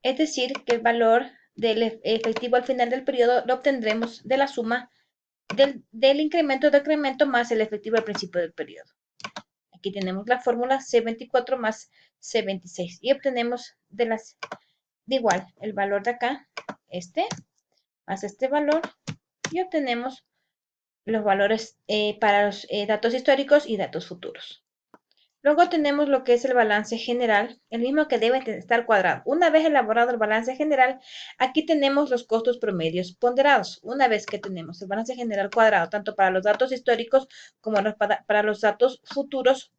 Es decir, que el valor del efectivo al final del periodo lo obtendremos de la suma del incremento de decremento más el efectivo al principio del periodo. Aquí tenemos la fórmula C24 más C26 y obtenemos de igual el valor de acá, más este valor, y obtenemos los valores para los datos históricos y datos futuros. Luego tenemos lo que es el balance general, el mismo que debe estar cuadrado. Una vez elaborado el balance general, aquí tenemos los costos promedios ponderados. Una vez que tenemos el balance general cuadrado, tanto para los datos históricos como para los datos futuros,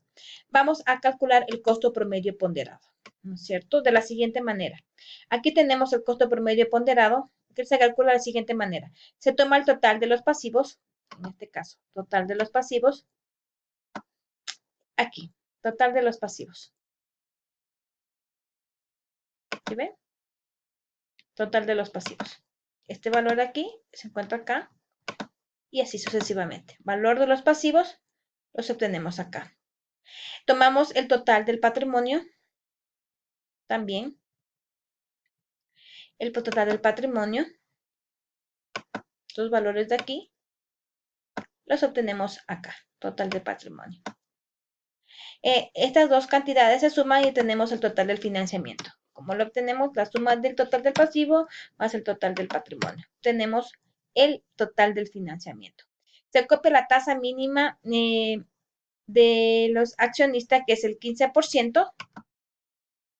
vamos a calcular el costo promedio ponderado, ¿no es cierto? De la siguiente manera. Aquí tenemos el costo promedio ponderado, que se calcula de la siguiente manera. Se toma el total de los pasivos, en este caso, total de los pasivos, aquí, total de los pasivos. ¿Sí ven? Total de los pasivos. Este valor de aquí se encuentra acá y así sucesivamente. Valor de los pasivos los obtenemos acá. Tomamos el total del patrimonio también. El total del patrimonio. Estos valores de aquí los obtenemos acá. Total de patrimonio. Estas dos cantidades se suman y tenemos el total del financiamiento. ¿Cómo lo obtenemos? La suma del total del pasivo más el total del patrimonio. Tenemos el total del financiamiento. Se copia la tasa mínima de los accionistas, que es el 15%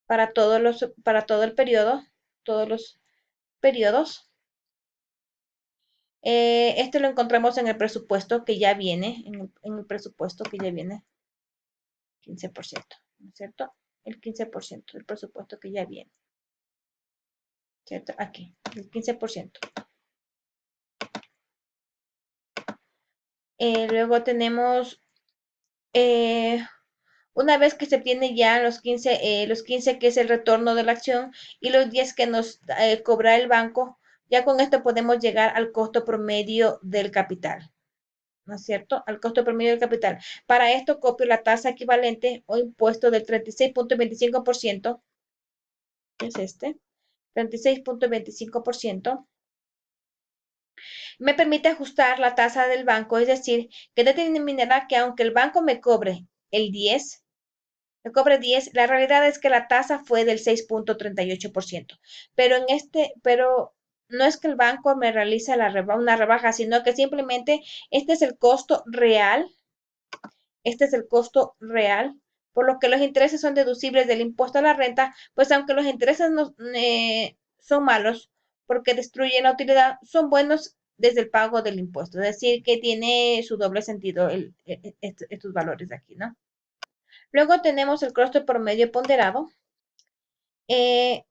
para todo el periodo, todos los periodos. Esto lo encontramos en el presupuesto que ya viene, en el presupuesto que ya viene, 15%, ¿no es cierto? El 15% del presupuesto que ya viene, ¿cierto? Aquí, el 15%. Luego tenemos, una vez que se obtiene ya los 15 que es el retorno de la acción y los 10 que nos cobra el banco, ya con esto podemos llegar al costo promedio del capital, ¿no es cierto? Al costo promedio del capital. Para esto copio la tasa equivalente o impuesto del 36.25%, es 36.25%. Me permite ajustar la tasa del banco, es decir, que determinará que aunque el banco me cobre el 10, la realidad es que la tasa fue del 6.38%. Pero no es que el banco me realice una rebaja, sino que simplemente este es el costo real, por lo que los intereses son deducibles del impuesto a la renta, pues aunque los intereses no, son malos porque destruyen la utilidad, son buenos desde el pago del impuesto. Es decir, que tiene su doble sentido estos valores de aquí, ¿no? Luego tenemos el costo promedio ponderado, el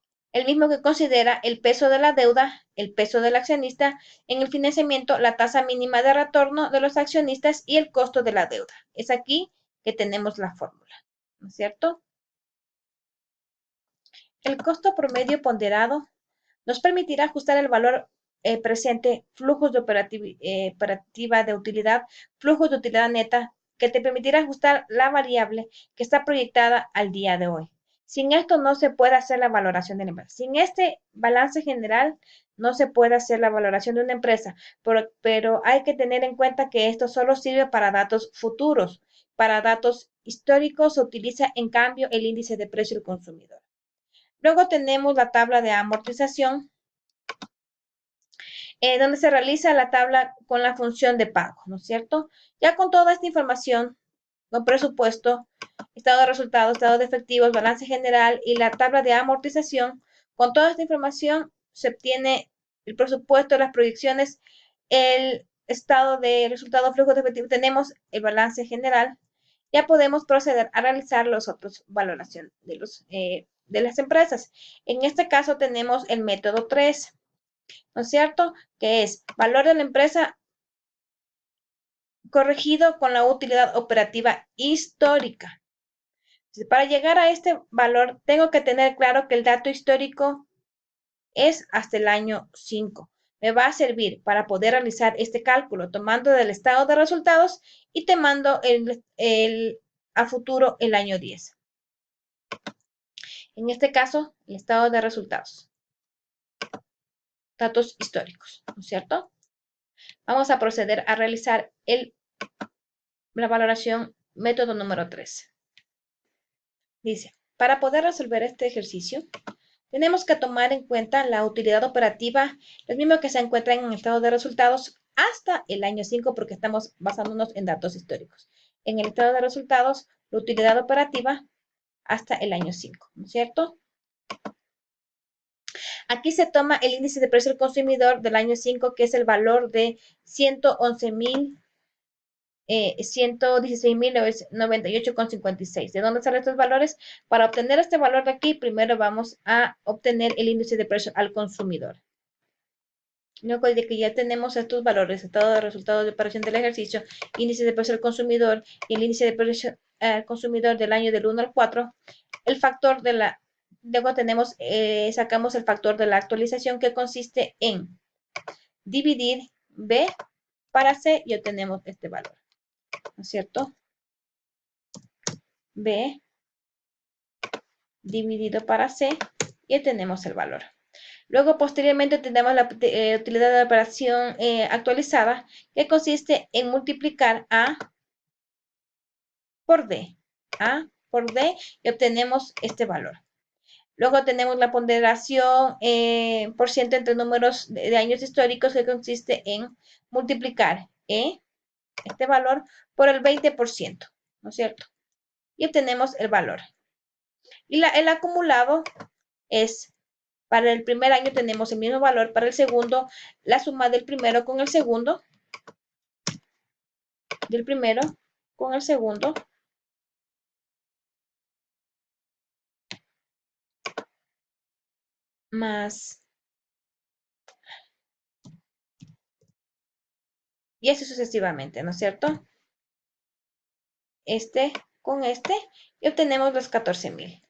mismo que considera el peso de la deuda, el peso del accionista en el financiamiento, la tasa mínima de retorno de los accionistas y el costo de la deuda. Es aquí que tenemos la fórmula, ¿no es cierto? El costo promedio ponderado nos permitirá ajustar el valor presente, flujos de operativa de utilidad, flujos de utilidad neta, que te permitirá ajustar la variable que está proyectada al día de hoy. Sin esto no se puede hacer la valoración de la empresa. Sin este balance general no se puede hacer la valoración de una empresa, pero hay que tener en cuenta que esto solo sirve para datos futuros. Para datos históricos se utiliza en cambio el índice de precio del consumidor. Luego tenemos la tabla de amortización, donde se realiza la tabla con la función de pago, ¿no es cierto? Ya con toda esta información, con presupuesto, estado de resultados, estado de efectivos, balance general y la tabla de amortización, con toda esta información se obtiene el presupuesto, las proyecciones, el estado de resultados, flujo de efectivo, tenemos el balance general. Ya podemos proceder a realizar los otros valoración de las empresas. En este caso tenemos el método 3, ¿no es cierto? Que es valor de la empresa corregido con la utilidad operativa histórica. Para llegar a este valor, tengo que tener claro que el dato histórico es hasta el año 5. Me va a servir para poder realizar este cálculo tomando del estado de resultados y tomando a futuro el año 10. En este caso, el estado de resultados. Datos históricos, ¿no es cierto? Vamos a proceder a realizar la valoración método número 3. Dice, para poder resolver este ejercicio, tenemos que tomar en cuenta la utilidad operativa, los mismos que se encuentran en el estado de resultados hasta el año 5, porque estamos basándonos en datos históricos. En el estado de resultados, la utilidad operativa hasta el año 5, ¿no es cierto? Aquí se toma el índice de precio del consumidor del año 5, que es el valor de 116.098,56. ¿De dónde salen estos valores? Para obtener este valor de aquí, primero vamos a obtener el índice de precio al consumidor. Luego de que ya tenemos estos valores, estado de resultados de operación del ejercicio, índice de precio al consumidor y el índice de precio al consumidor del año del 1 al 4, el factor de la, luego tenemos, sacamos el factor de la actualización, que consiste en dividir B para C y obtenemos este valor, ¿no es cierto? B dividido para C y obtenemos el valor. Luego, posteriormente, tenemos la utilidad de operación actualizada, que consiste en multiplicar A por D. A por D y obtenemos este valor. Luego tenemos la ponderación por ciento entre números de años históricos, que consiste en multiplicar este valor, por el 20%, ¿no es cierto? Y obtenemos el valor. Y el acumulado es, para el primer año tenemos el mismo valor, para el segundo, la suma del primero con el segundo, del primero con el segundo, más, y así sucesivamente, ¿no es cierto? Este con este, y obtenemos los 14.000.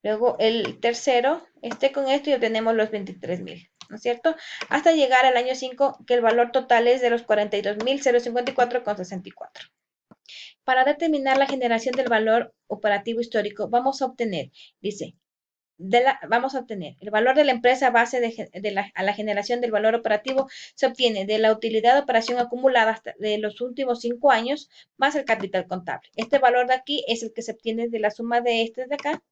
Luego el tercero, este con esto, y obtenemos los 23.000, ¿no es cierto? Hasta llegar al año 5, que el valor total es de los 42.054,64. Para determinar la generación del valor operativo histórico, vamos a obtener, dice, vamos a obtener el valor de la empresa base a la generación del valor operativo. Se obtiene de la utilidad de operación acumulada hasta de los últimos 5 años más el capital contable. Este valor de aquí es el que se obtiene de la suma de este de acá,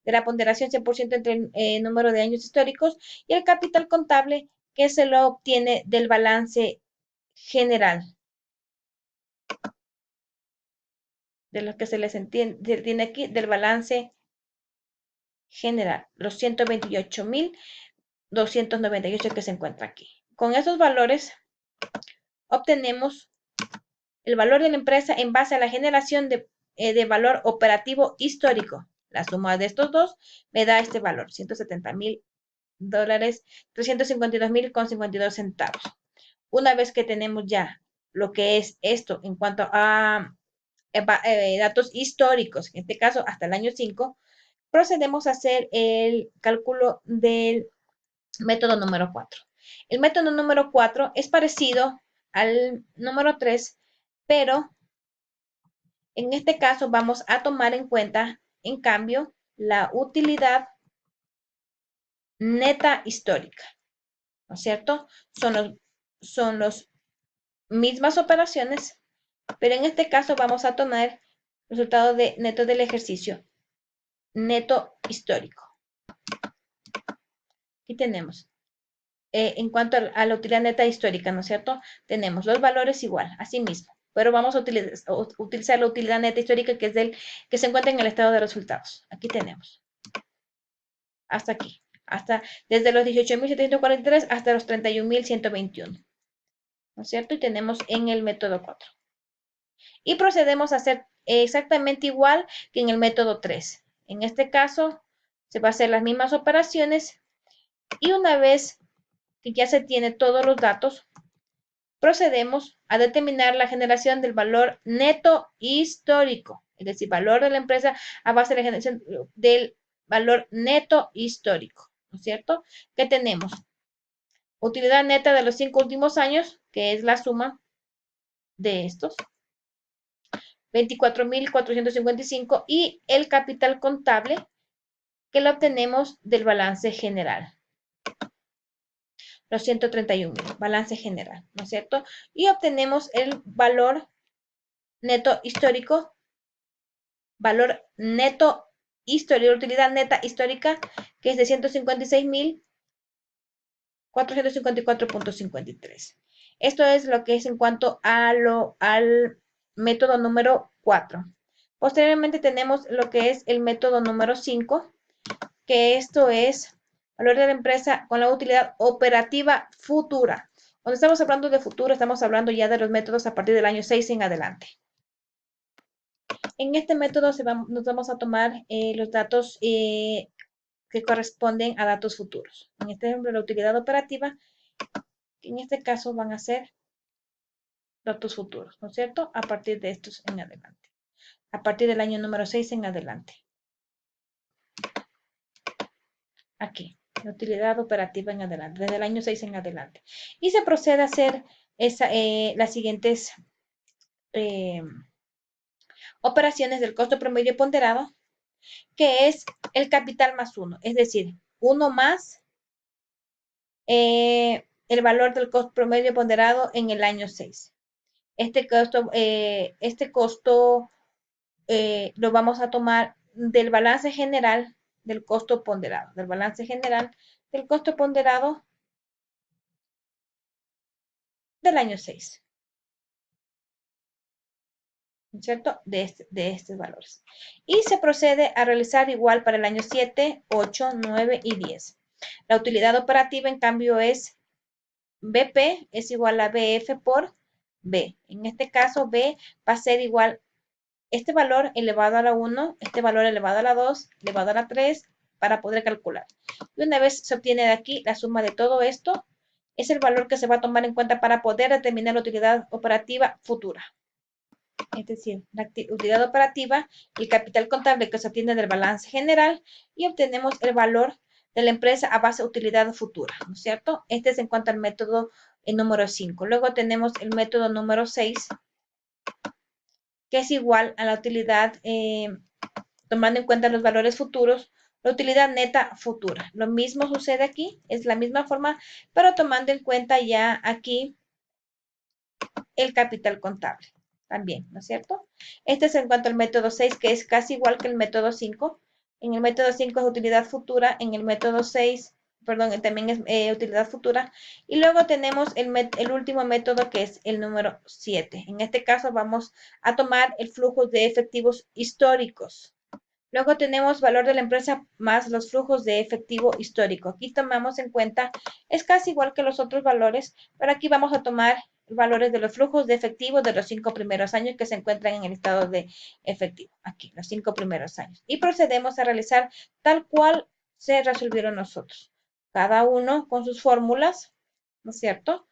de la ponderación 100% entre el número de años históricos, y el capital contable, que se lo obtiene del balance general, de lo que se les tiene aquí, del balance general, los 128.298 que se encuentra aquí. Con esos valores obtenemos el valor de la empresa en base a la generación de valor operativo histórico. La suma de estos dos me da este valor, $170.000, 352.000,52 centavos. Una vez que tenemos ya lo que es esto en cuanto a datos históricos, en este caso hasta el año 5, procedemos a hacer el cálculo del método número 4. El método número 4 es parecido al número 3, pero en este caso vamos a tomar en cuenta, en cambio, la utilidad neta histórica, ¿no es cierto? Son los mismas operaciones, pero en este caso vamos a tomar resultado de neto del ejercicio, neto histórico. Aquí tenemos, en cuanto a la utilidad neta histórica, ¿no es cierto? Tenemos los valores igual, así mismo, pero vamos a utilizar la utilidad neta histórica, que es que se encuentra en el estado de resultados. Aquí tenemos, hasta aquí, desde los 18.743 hasta los 31.121, ¿no es cierto? Y tenemos en el método 4. Y procedemos a hacer exactamente igual que en el método 3. En este caso, se va a hacer las mismas operaciones, y una vez que ya se tiene todos los datos, procedemos a determinar la generación del valor neto histórico, es decir, valor de la empresa a base de la generación del valor neto histórico, ¿no es cierto? ¿Qué tenemos? Utilidad neta de los 5 últimos años, que es la suma de estos, 24.455, y el capital contable, que lo obtenemos del balance general. Los 131,000, balance general, ¿no es cierto? Y obtenemos el valor neto histórico, utilidad neta histórica, que es de 156,454,53. Esto es lo que es en cuanto al método número 4. Posteriormente tenemos lo que es el método número 5, que esto es valor de la empresa con la utilidad operativa futura. Cuando estamos hablando de futuro, estamos hablando ya de los métodos a partir del año 6 en adelante. En este método nos vamos a tomar los datos que corresponden a datos futuros. En este ejemplo, la utilidad operativa, que en este caso van a ser datos futuros, ¿no es cierto? A partir de estos en adelante. A partir del año número 6 en adelante. Aquí, la utilidad operativa en adelante, desde el año 6 en adelante. Y se procede a hacer las siguientes operaciones del costo promedio ponderado, que es el capital más 1, es decir, 1 más el valor del costo promedio ponderado en el año 6. Este costo lo vamos a tomar del balance general del costo ponderado, del balance general del costo ponderado del año 6, ¿cierto? De estos valores. Y se procede a realizar igual para el año 7, 8, 9 y 10. La utilidad operativa, en cambio, es BP es igual a BF por B. En este caso, B va a ser igual este valor elevado a la 1, este valor elevado a la 2, elevado a la 3, para poder calcular. Y una vez se obtiene de aquí la suma de todo esto, es el valor que se va a tomar en cuenta para poder determinar la utilidad operativa futura. Es decir, la utilidad operativa y el capital contable que se obtiene del balance general y obtenemos el valor de la empresa a base de utilidad futura, ¿no es cierto? Este es en cuanto al método número 5. Luego tenemos el método número 6, que es igual a la utilidad, tomando en cuenta los valores futuros, la utilidad neta futura. Lo mismo sucede aquí, es la misma forma, pero tomando en cuenta ya aquí el capital contable también, ¿no es cierto? Este es en cuanto al método 6, que es casi igual que el método 5. En el método 5 es utilidad futura, en el método 6, perdón, también es utilidad futura. Y luego tenemos el último método, que es el número 7. En este caso vamos a tomar el flujo de efectivos históricos. Luego tenemos valor de la empresa más los flujos de efectivo histórico. Aquí tomamos en cuenta, es casi igual que los otros valores, pero aquí vamos a tomar valores de los flujos de efectivo de los 5 primeros años que se encuentran en el estado de efectivo. Aquí, los 5 primeros años. Y procedemos a realizar tal cual se resolvieron nosotros. Cada uno con sus fórmulas, ¿no es cierto?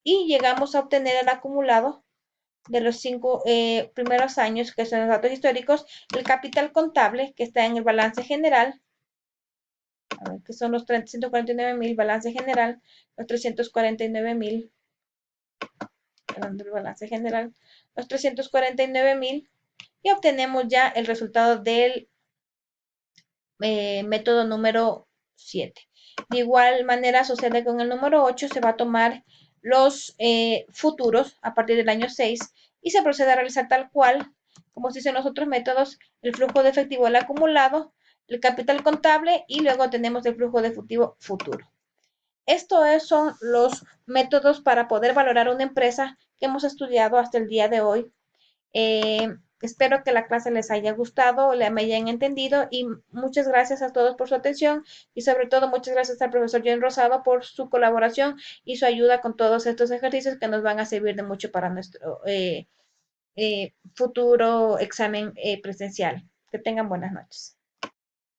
Y llegamos a obtener el acumulado de los 5 primeros años, que son los datos históricos, el capital contable, que está en el balance general, a ver, que son los 149,000, balance general, los 349,000, hablando del balance general, los 349,000, y obtenemos ya el resultado del método número 7. De igual manera sucede con el número 8, se va a tomar los futuros a partir del año 6 y se procede a realizar tal cual, como se hizo en los otros métodos, el flujo de efectivo, el acumulado, el capital contable y luego tenemos el flujo de efectivo futuro. Estos son los métodos para poder valorar una empresa que hemos estudiado hasta el día de hoy. Espero que la clase les haya gustado, me hayan entendido y muchas gracias a todos por su atención y sobre todo muchas gracias al profesor John Rosado por su colaboración y su ayuda con todos estos ejercicios que nos van a servir de mucho para nuestro futuro examen presencial. Que tengan buenas noches.